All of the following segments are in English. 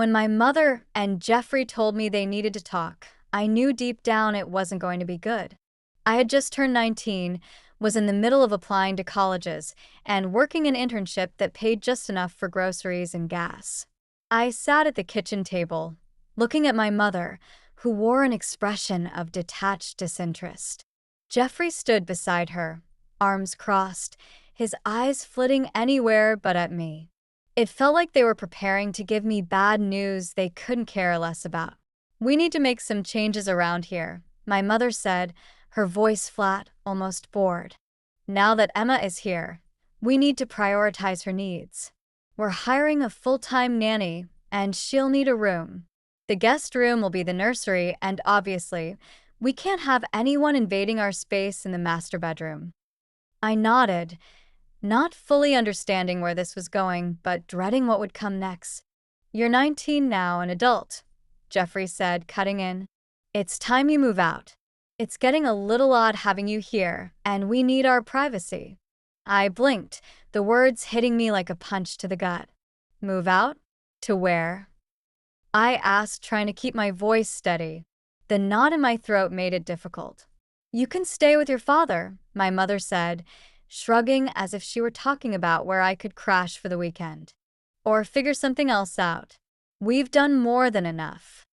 When my mother and Jeffrey told me they needed to talk, I knew deep down it wasn't going to be good. I had just turned 19, was in the middle of applying to colleges, and working an internship that paid just enough for groceries and gas. I sat at the kitchen table, looking at my mother, who wore an expression of detached disinterest. Jeffrey stood beside her, arms crossed, his eyes flitting anywhere but at me. It felt like they were preparing to give me bad news they couldn't care less about. "We need to make some changes around here," my mother said, her voice flat, almost bored. "Now that Emma is here, we need to prioritize her needs. We're hiring a full-time nanny, and she'll need a room. The guest room will be the nursery, and obviously, we can't have anyone invading our space in the master bedroom." I nodded, not fully understanding where this was going, but dreading what would come next. "You're 19 now, an adult," Jeffrey said, cutting in. "It's time you move out. It's getting a little odd having you here, and we need our privacy." I blinked, the words hitting me like a punch to the gut. "Move out? To where?" I asked, trying to keep my voice steady. The knot in my throat made it difficult. "You can stay with your father," my mother said, shrugging as if she were talking about where I could crash for the weekend. "Or figure something else out. We've done more than enough."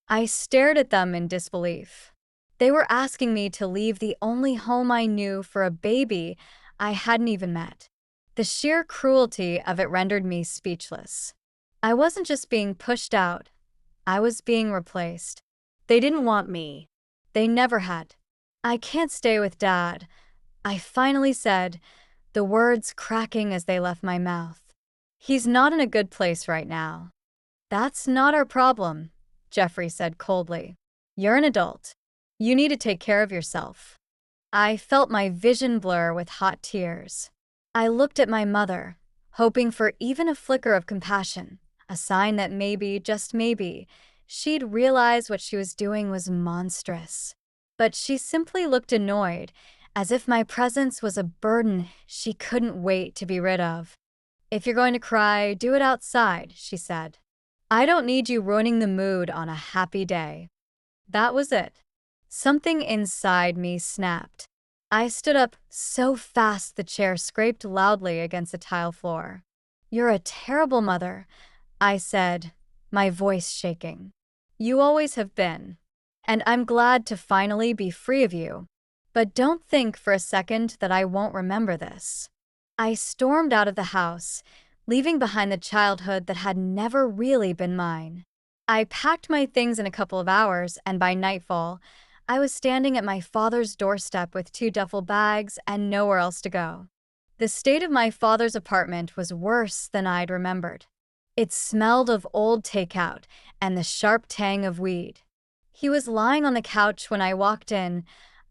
I stared at them in disbelief. They were asking me to leave the only home I knew for a baby I hadn't even met. The sheer cruelty of it rendered me speechless. I wasn't just being pushed out, I was being replaced. They didn't want me. They never had. "I can't stay with Dad," I finally said, the words cracking as they left my mouth. "He's not in a good place right now." "That's not our problem," Jeffrey said coldly. "You're an adult. You need to take care of yourself." I felt my vision blur with hot tears. I looked at my mother, hoping for even a flicker of compassion, a sign that maybe, just maybe, she'd realize what she was doing was monstrous. But she simply looked annoyed, as if my presence was a burden she couldn't wait to be rid of. "If you're going to cry, do it outside," she said. "I don't need you ruining the mood on a happy day." That was it. Something inside me snapped. I stood up so fast the chair scraped loudly against the tile floor. "You're a terrible mother," I said, my voice shaking. "You always have been. And I'm glad to finally be free of you. But don't think for a second that I won't remember this." I stormed out of the house, leaving behind the childhood that had never really been mine. I packed my things in a couple of hours, and by nightfall, I was standing at my father's doorstep with 2 duffel bags and nowhere else to go. The state of my father's apartment was worse than I'd remembered. It smelled of old takeout and the sharp tang of weed. He was lying on the couch when I walked in,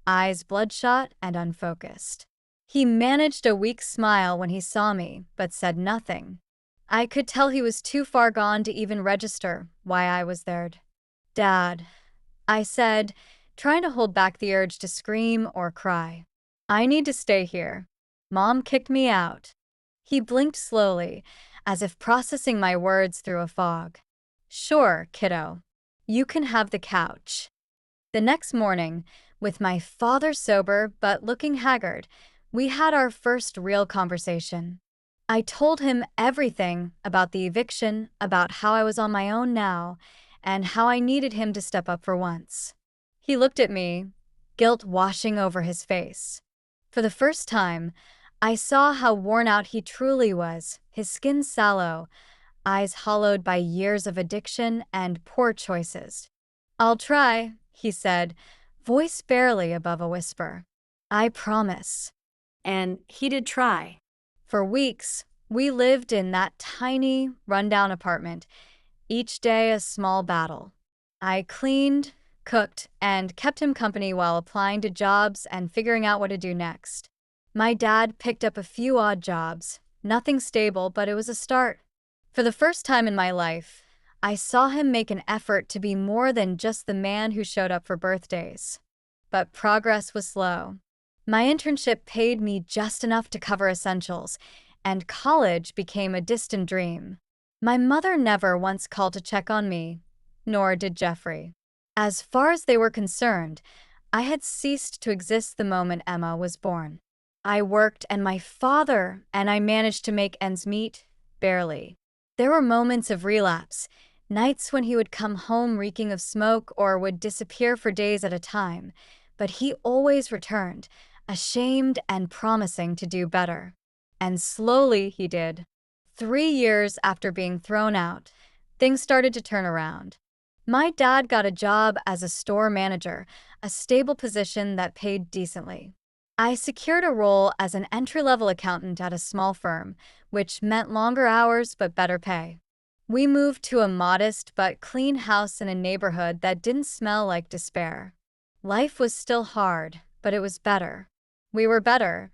eyes bloodshot and unfocused. He managed a weak smile when he saw me, but said nothing. I could tell he was too far gone to even register why I was there. "Dad," I said, trying to hold back the urge to scream or cry. "I need to stay here. Mom kicked me out." He blinked slowly, as if processing my words through a fog. "Sure, kiddo. You can have the couch." The next morning, with my father sober but looking haggard, we had our first real conversation. I told him everything about the eviction, about how I was on my own now, and how I needed him to step up for once. He looked at me, guilt washing over his face. For the first time, I saw how worn out he truly was, his skin sallow, eyes hollowed by years of addiction and poor choices. "I'll try," he said, voice barely above a whisper. "I promise." And he did try. For weeks, we lived in that tiny, rundown apartment, each day a small battle. I cleaned, cooked, and kept him company while applying to jobs and figuring out what to do next. My dad picked up a few odd jobs, nothing stable, but it was a start. For the first time in my life, I saw him make an effort to be more than just the man who showed up for birthdays. But progress was slow. My internship paid me just enough to cover essentials, and college became a distant dream. My mother never once called to check on me, nor did Jeffrey. As far as they were concerned, I had ceased to exist the moment Emma was born. I worked and I managed to make ends meet, barely. There were moments of relapse, nights when he would come home reeking of smoke or would disappear for days at a time, but he always returned, ashamed and promising to do better. And slowly he did. 3 years after being thrown out, things started to turn around. My dad got a job as a store manager, a stable position that paid decently. I secured a role as an entry-level accountant at a small firm, which meant longer hours but better pay. We moved to a modest but clean house in a neighborhood that didn't smell like despair. Life was still hard, but it was better. We were better.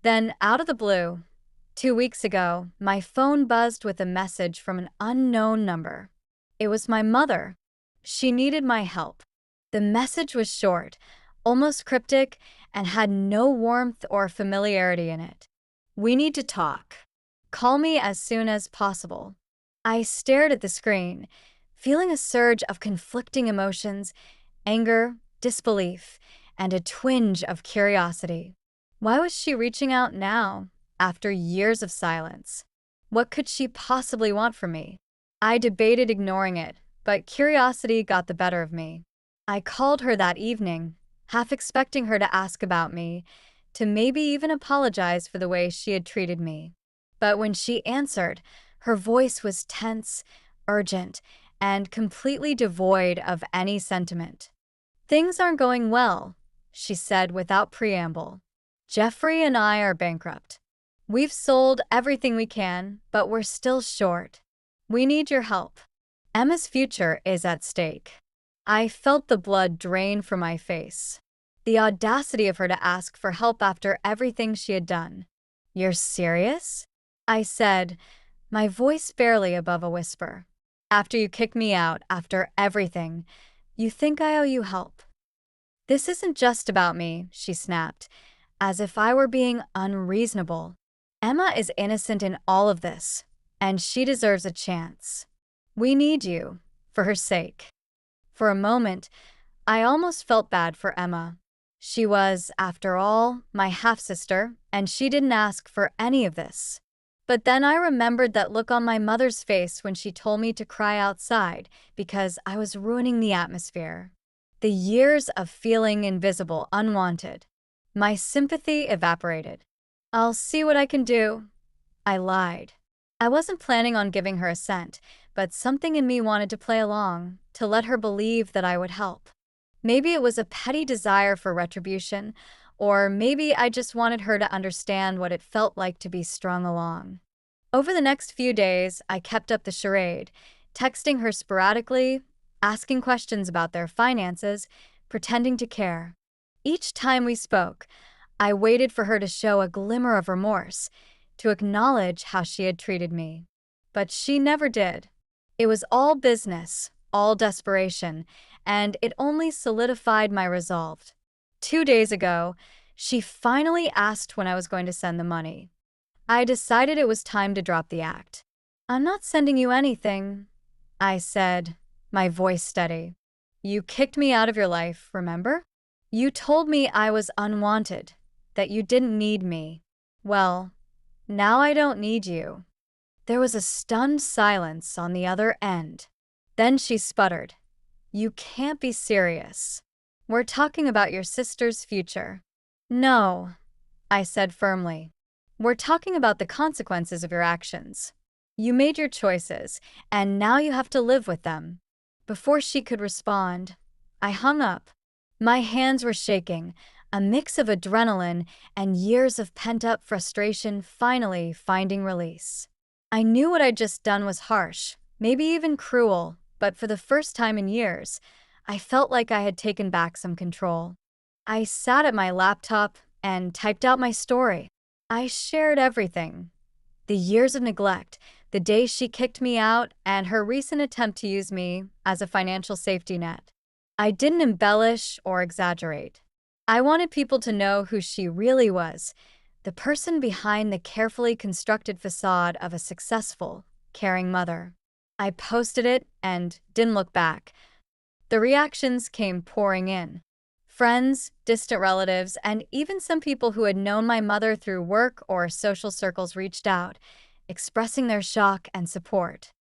Then, out of the blue, 2 weeks ago, my phone buzzed with a message from an unknown number. It was my mother. She needed my help. The message was short, almost cryptic, and had no warmth or familiarity in it. "We need to talk. Call me as soon as possible." I stared at the screen, feeling a surge of conflicting emotions, anger, disbelief, and a twinge of curiosity. Why was she reaching out now, after years of silence? What could she possibly want from me? I debated ignoring it, but curiosity got the better of me. I called her that evening, half expecting her to ask about me, to maybe even apologize for the way she had treated me. But when she answered, her voice was tense, urgent, and completely devoid of any sentiment. "Things aren't going well," she said without preamble. "Jeffrey and I are bankrupt. We've sold everything we can, but we're still short. We need your help. Emma's future is at stake." I felt the blood drain from my face. The audacity of her to ask for help after everything she had done. "You're serious?" I said, my voice barely above a whisper. "After you kicked me out, after everything, you think I owe you help?" "This isn't just about me," she snapped, as if I were being unreasonable. "Emma is innocent in all of this, and she deserves a chance. We need you, for her sake." For a moment, I almost felt bad for Emma. She was, after all, my half-sister, and she didn't ask for any of this. But then I remembered that look on my mother's face when she told me to cry outside because I was ruining the atmosphere. The years of feeling invisible, unwanted. My sympathy evaporated. "I'll see what I can do," I lied. I wasn't planning on giving her a cent, but something in me wanted to play along, to let her believe that I would help. Maybe it was a petty desire for retribution, or maybe I just wanted her to understand what it felt like to be strung along. Over the next few days, I kept up the charade, texting her sporadically, asking questions about their finances, pretending to care. Each time we spoke, I waited for her to show a glimmer of remorse, to acknowledge how she had treated me. But she never did. It was all business, all desperation, and it only solidified my resolve. 2 days ago, she finally asked when I was going to send the money. I decided it was time to drop the act. "I'm not sending you anything," I said, my voice steady. "You kicked me out of your life, remember? You told me I was unwanted, that you didn't need me. Well, now I don't need you." There was a stunned silence on the other end. Then she sputtered, "You can't be serious. We're talking about your sister's future." "No," I said firmly. "We're talking about the consequences of your actions. You made your choices, and now you have to live with them." Before she could respond, I hung up. My hands were shaking, a mix of adrenaline and years of pent-up frustration finally finding release. I knew what I'd just done was harsh, maybe even cruel, but for the first time in years, I felt like I had taken back some control. I sat at my laptop and typed out my story. I shared everything. The years of neglect, the day she kicked me out, and her recent attempt to use me as a financial safety net. I didn't embellish or exaggerate. I wanted people to know who she really was, the person behind the carefully constructed facade of a successful, caring mother. I posted it and didn't look back. The reactions came pouring in. Friends, distant relatives, and even some people who had known my mother through work or social circles reached out, expressing their shock and support.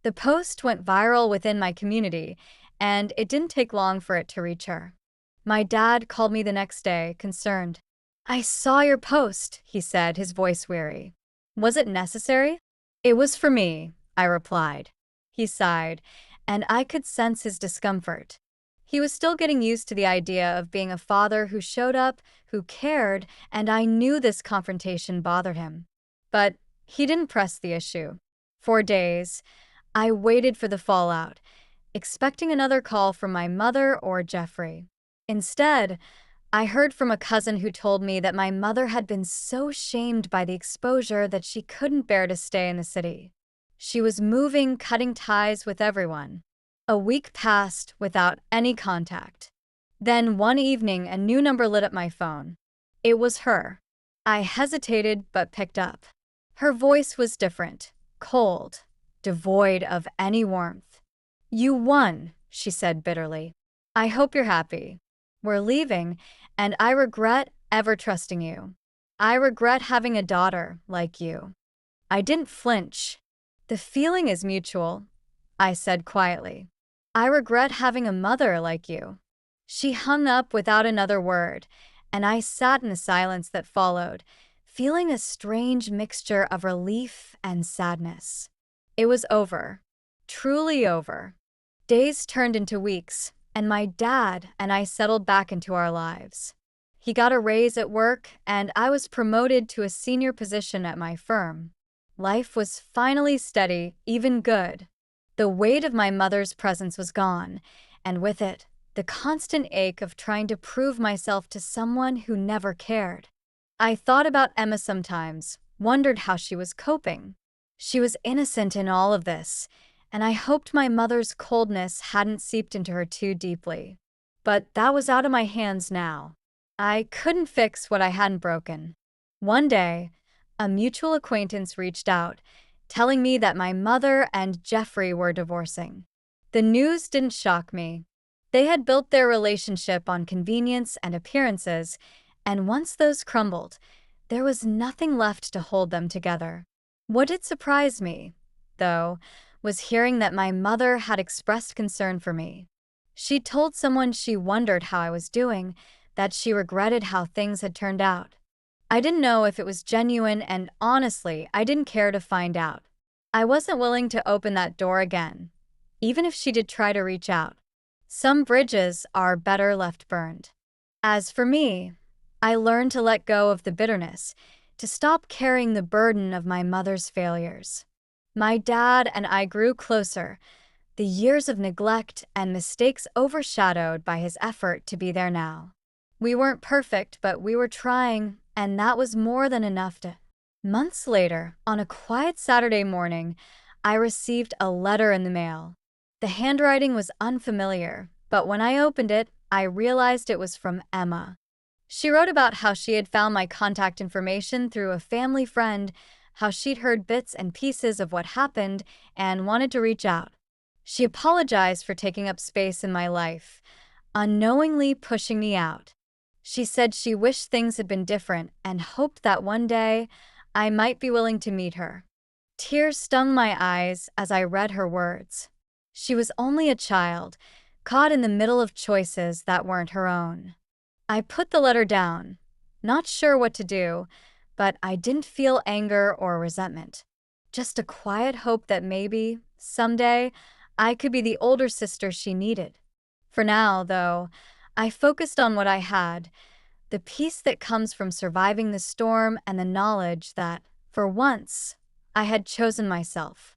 The post went viral within my community, and it didn't take long for it to reach her. My dad called me the next day, concerned. "I saw your post," he said, his voice weary. "Was it necessary?" "It was for me," I replied. He sighed, and I could sense his discomfort. He was still getting used to the idea of being a father who showed up, who cared, and I knew this confrontation bothered him. But he didn't press the issue. For days, I waited for the fallout, expecting another call from my mother or Jeffrey. Instead, I heard from a cousin who told me that my mother had been so shamed by the exposure that she couldn't bear to stay in the city. She was moving, cutting ties with everyone. A week passed without any contact. Then one evening, a new number lit up my phone. It was her. I hesitated but picked up. Her voice was different, cold, devoid of any warmth. "You won," she said bitterly. "I hope you're happy. We're leaving, and I regret ever trusting you. I regret having a daughter like you." I didn't flinch. "The feeling is mutual," I said quietly. "I regret having a mother like you." She hung up without another word, and I sat in the silence that followed, feeling a strange mixture of relief and sadness. It was over. Truly over. Days turned into weeks, and my dad and I settled back into our lives. He got a raise at work, and I was promoted to a senior position at my firm. Life was finally steady, even good. The weight of my mother's presence was gone, and with it, the constant ache of trying to prove myself to someone who never cared. I thought about Emma sometimes, wondered how she was coping. She was innocent in all of this, and I hoped my mother's coldness hadn't seeped into her too deeply. But that was out of my hands now. I couldn't fix what I hadn't broken. One day, a mutual acquaintance reached out, telling me that my mother and Jeffrey were divorcing. The news didn't shock me. They had built their relationship on convenience and appearances, and once those crumbled, there was nothing left to hold them together. What did surprise me, though, was hearing that my mother had expressed concern for me. She told someone she wondered how I was doing, that she regretted how things had turned out. I didn't know if it was genuine, and honestly, I didn't care to find out. I wasn't willing to open that door again, even if she did try to reach out. Some bridges are better left burned. As for me, I learned to let go of the bitterness, to stop carrying the burden of my mother's failures. My dad and I grew closer, the years of neglect and mistakes overshadowed by his effort to be there now. We weren't perfect, but we were trying, and that was more than enough to. Months later, on a quiet Saturday morning, I received a letter in the mail. The handwriting was unfamiliar, but when I opened it, I realized it was from Emma. She wrote about how she had found my contact information through a family friend, how she'd heard bits and pieces of what happened and wanted to reach out. She apologized for taking up space in my life, unknowingly pushing me out. She said she wished things had been different and hoped that one day I might be willing to meet her. Tears stung my eyes as I read her words. She was only a child, caught in the middle of choices that weren't her own. I put the letter down, not sure what to do, but I didn't feel anger or resentment. Just a quiet hope that maybe, someday, I could be the older sister she needed. For now, though, I focused on what I had, the peace that comes from surviving the storm and the knowledge that, for once, I had chosen myself.